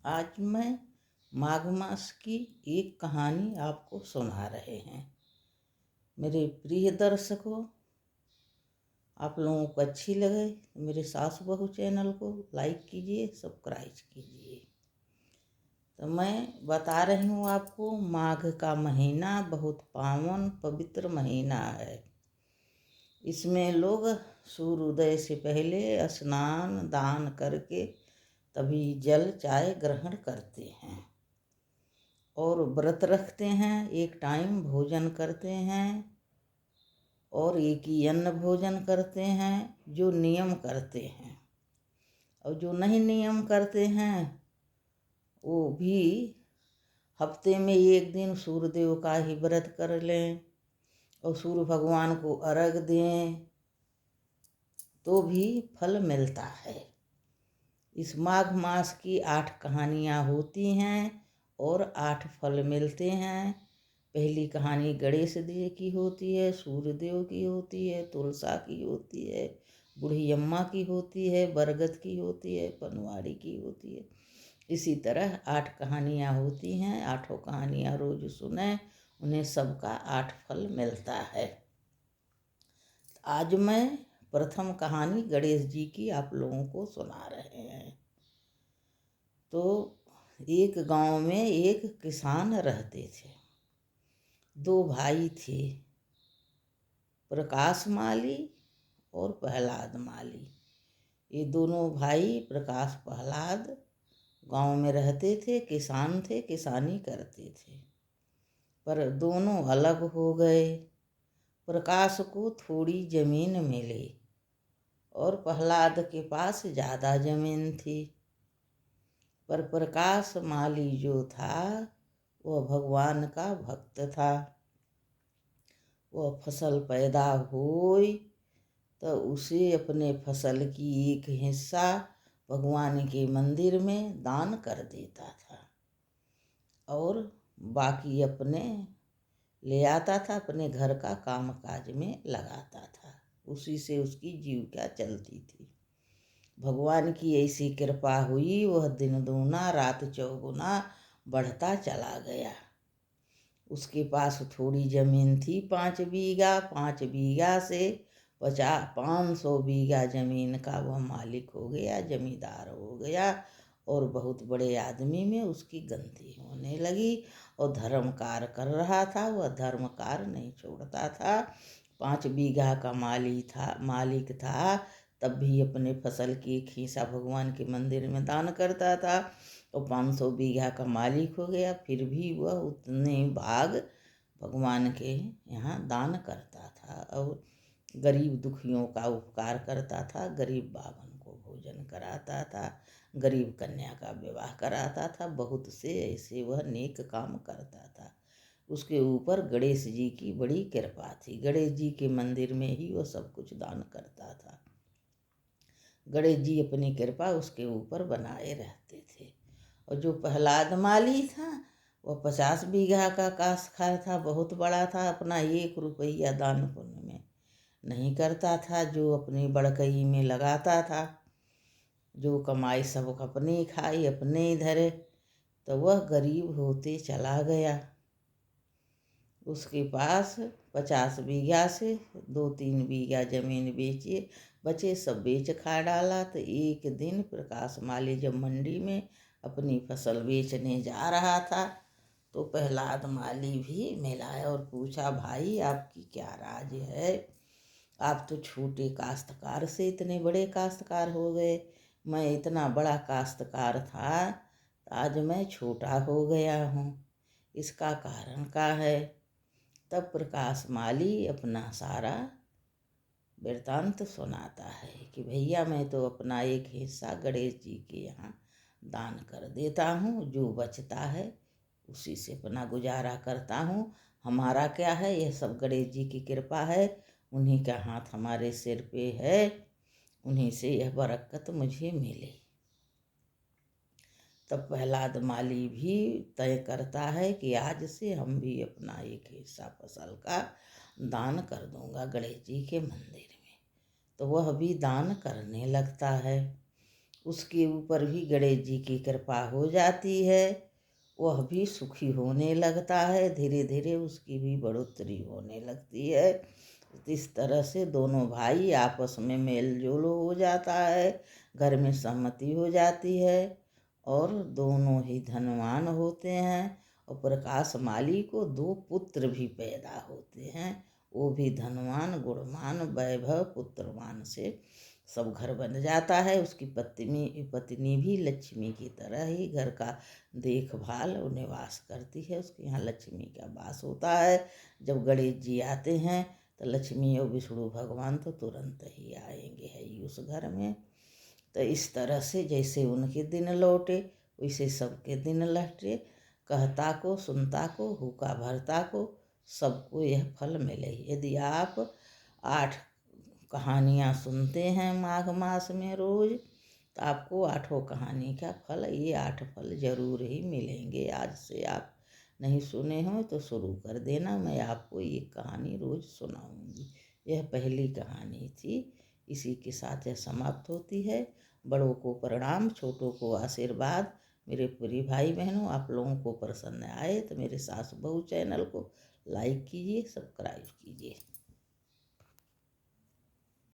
आज मैं माघ मास की एक कहानी आपको सुना रहे हैं। मेरे प्रिय दर्शकों, आप लोगों को अच्छी लगे तो मेरे सास बहू चैनल को लाइक कीजिए, सब्सक्राइब कीजिए। तो मैं बता रही हूँ आपको, माघ का महीना बहुत पावन पवित्र महीना है। इसमें लोग सूर्योदय से पहले स्नान दान करके तभी जल चाय ग्रहण करते हैं और व्रत रखते हैं। एक टाइम भोजन करते हैं और एक ही अन्न भोजन करते हैं जो नियम करते हैं, और जो नहीं नियम करते हैं वो भी हफ्ते में एक दिन सूर्यदेव का ही व्रत कर लें और सूर्य भगवान को अर्घ दें तो भी फल मिलता है। इस माघ मास की 8 कहानियाँ होती हैं और 8 फल मिलते हैं। पहली कहानी गणेश देव की होती है, सूर्यदेव की होती है, तुलसा की होती है, बूढ़ी अम्मा की होती है, बरगद की होती है, पनवाड़ी की होती है। इसी तरह 8 कहानियाँ होती हैं। 8 कहानियाँ रोज सुने, उन्हें सबका 8 फल मिलता है। आज मैं प्रथम कहानी गणेश जी की आप लोगों को सुना रहे हैं। तो एक गांव में एक किसान रहते थे। 2 भाई थे, प्रकाश माली और प्रहलाद माली। ये दोनों भाई प्रकाश प्रहलाद गांव में रहते थे, किसान थे, किसानी करते थे। पर दोनों अलग हो गए। प्रकाश को थोड़ी जमीन मिली और प्रहलाद के पास ज़्यादा जमीन थी। पर प्रकाश माली जो था वह भगवान का भक्त था। वह फसल पैदा हुई तो उसे अपने फसल की एक हिस्सा भगवान के मंदिर में दान कर देता था और बाकी अपने ले आता था, अपने घर का काम काज में लगाता था। उसी से उसकी जीविका चलती थी। भगवान की ऐसी कृपा हुई, वह दिन दूना रात चौगुना बढ़ता चला गया। उसके पास थोड़ी जमीन थी, 5 बीघा। 5 बीघा से 500 बीघा जमीन का वह मालिक हो गया, जमींदार हो गया और बहुत बड़े आदमी में उसकी गिनती होने लगी और धर्म कार्य कर रहा था। वह धर्म कार्य नहीं छोड़ता था। 5 बीघा का मालिक था, तब भी अपने फसल की एक हिस्सा भगवान के मंदिर में दान करता था। और 500 बीघा का मालिक हो गया, फिर भी वह उतने भाग भगवान के यहाँ दान करता था और गरीब दुखियों का उपकार करता था, गरीब बावन को भोजन कराता था, गरीब कन्या का विवाह कराता था। बहुत से ऐसे वह नेक काम करता था। उसके ऊपर गणेश जी की बड़ी कृपा थी। गणेश जी के मंदिर में ही वह सब कुछ दान करता था। गणेश जी अपनी कृपा उसके ऊपर बनाए रहते थे। और जो प्रहलाद माली था वह 50 बीघा का काश्तकार था, बहुत बड़ा था। अपना 1 रुपया दान पुण्य में नहीं करता था, जो अपनी बड़कई में लगाता था। जो कमाई सब अपने खाई, अपने धरे, तो वह गरीब होते चला गया। उसके पास 50 बीघा से 2-3 बीघा जमीन बेचे, बचे सब बेच खा डाला। तो एक दिन प्रकाश माली जब मंडी में अपनी फसल बेचने जा रहा था तो प्रहलाद माली भी मिला और पूछा, भाई आपकी क्या राज है? आप तो छोटे काश्तकार से इतने बड़े काश्तकार हो गए। मैं इतना बड़ा काश्तकार था, आज मैं छोटा हो गया हूँ। इसका कारण क्या है? तब प्रकाश माली अपना सारा वृत्तांत सुनाता है कि भैया मैं तो अपना एक हिस्सा गणेश जी के यहाँ दान कर देता हूँ, जो बचता है उसी से अपना गुजारा करता हूँ। हमारा क्या है, यह सब गणेश जी की कृपा है, उन्हीं का हाथ हमारे सिर पे है, उन्हीं से यह बरकत मुझे मिले। तब प्रहलाद माली भी तय करता है कि आज से हम भी अपना एक हिस्सा फसल का दान कर दूंगा गणेश जी के मंदिर में। तो वह भी दान करने लगता है। उसके ऊपर भी गणेश जी की कृपा हो जाती है, वह भी सुखी होने लगता है, धीरे धीरे उसकी भी बढ़ोतरी होने लगती है। इस तरह से दोनों भाई आपस में मेल जोल हो जाता है, घर में सहमति हो जाती है और दोनों ही धनवान होते हैं। और प्रकाश माली को 2 पुत्र भी पैदा होते हैं, वो भी धनवान गुणवान वैभव पुत्रवान से सब घर बन जाता है। उसकी पत्नी भी लक्ष्मी की तरह ही घर का देखभाल और निवास करती है, उसके यहाँ लक्ष्मी का वास होता है। जब गणेश जी आते हैं तो लक्ष्मी और विष्णु भगवान तो तुरंत ही आएंगे है ही उस घर में। तो इस तरह से जैसे उनके दिन लौटे वैसे सबके दिन लौटे, कहता को सुनता को हुक्का भरता को सबको यह फल मिले। यदि आप 8 कहानियाँ सुनते हैं माघ मास में रोज, तो आपको 8 कहानी का फल, ये 8 फल जरूर ही मिलेंगे। आज से आप नहीं सुने हो तो शुरू कर देना, मैं आपको ये कहानी रोज सुनाऊंगी। यह पहली कहानी थी, इसी के साथ यह समाप्त होती है। बड़ों को प्रणाम, छोटों को आशीर्वाद। मेरे पूरी भाई बहनों, आप लोगों को पसंद आए तो मेरे सास बहू चैनल को लाइक कीजिए, सब्सक्राइब कीजिए।